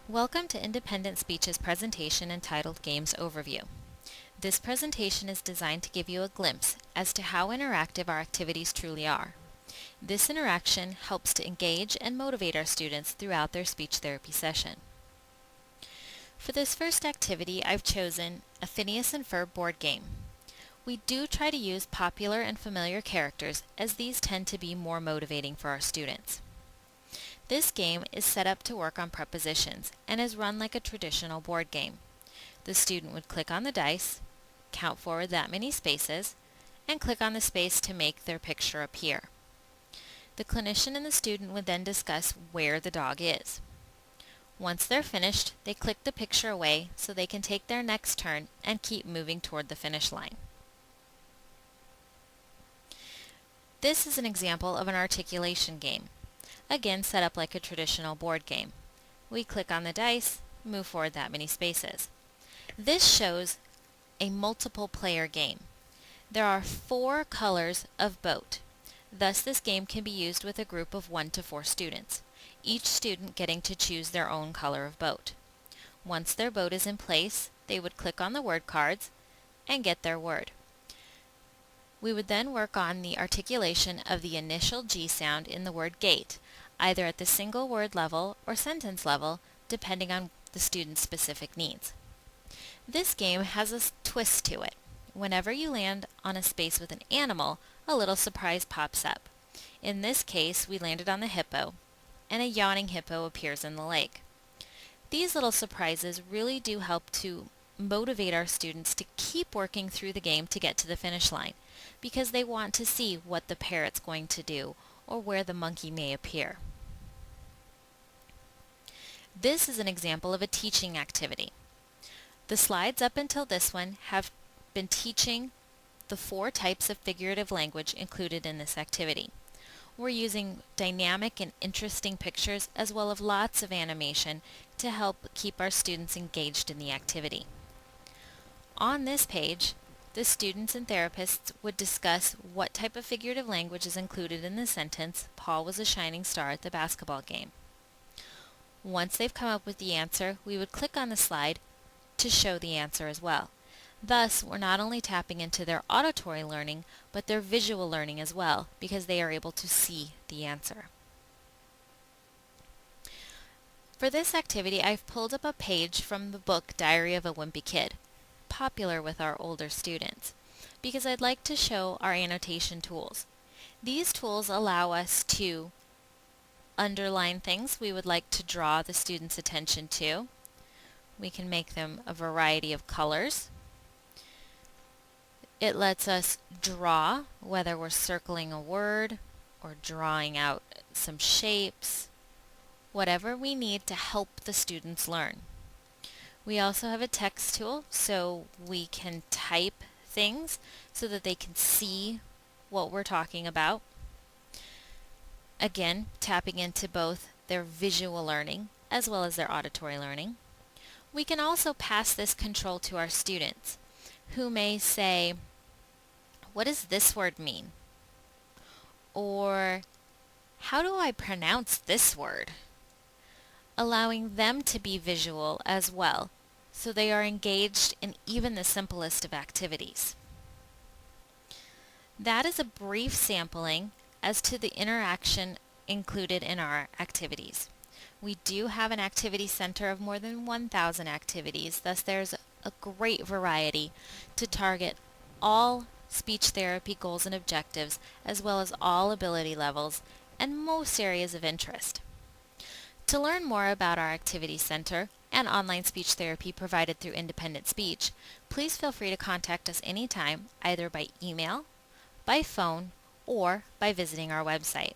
Welcome to Independent Speech's presentation entitled Games Overview. This presentation is designed to give you a glimpse as to how interactive our activities truly are. This interaction helps to engage and motivate our students throughout their speech therapy session. For this first activity, I've chosen a Phineas and Ferb board game. We do try to use popular and familiar characters as these tend to be more motivating for our students. This game is set up to work on prepositions and is run like a traditional board game. The student would click on the dice, count forward that many spaces, and click on the space to make their picture appear. The clinician and the student would then discuss where the dog is. Once they're finished, they click the picture away so they can take their next turn and keep moving toward the finish line. This is an example of an articulation game. Again, set up like a traditional board game. We click on the dice, move forward that many spaces. This shows a multiple player game. There are 4 colors of boat. Thus, this game can be used with a group of 1 to 4 students, each student getting to choose their own color of boat. Once their boat is in place, they would click on the word cards and get their word. We would then work on the articulation of the initial G sound in the word gate, either at the single word level or sentence level, depending on the student's specific needs. This game has a twist to it. Whenever you land on a space with an animal, a little surprise pops up. In this case, we landed on the hippo, and a yawning hippo appears in the lake. These little surprises really do help to motivate our students to keep working through the game to get to the finish line, because they want to see what the parrot's going to do or where the monkey may appear. This is an example of a teaching activity. The slides up until this one have been teaching the 4 types of figurative language included in this activity. We're using dynamic and interesting pictures as well as lots of animation to help keep our students engaged in the activity. On this page, the students and therapists would discuss what type of figurative language is included in the sentence, "Paul was a shining star at the basketball game." Once they've come up with the answer, we would click on the slide to show the answer as well. Thus, we're not only tapping into their auditory learning, but their visual learning as well, because they are able to see the answer. For this activity, I've pulled up a page from the book Diary of a Wimpy Kid, popular with our older students, because I'd like to show our annotation tools. These tools allow us to underline things we would like to draw the student's attention to. We can make them a variety of colors. It lets us draw, whether we're circling a word or drawing out some shapes, whatever we need to help the students learn. We also have a text tool, so we can type things so that they can see what we're talking about. Again, tapping into both their visual learning as well as their auditory learning. We can also pass this control to our students, who may say, "What does this word mean?" Or, "How do I pronounce this word?" Allowing them to be visual as well, so they are engaged in even the simplest of activities. That is a brief sampling as to the interaction included in our activities. We do have an activity center of more than 1,000 activities, thus there's a great variety to target all speech therapy goals and objectives, as well as all ability levels and most areas of interest. To learn more about our Activity Center and online speech therapy provided through Independent Speech, please feel free to contact us anytime, either by email, by phone, or by visiting our website.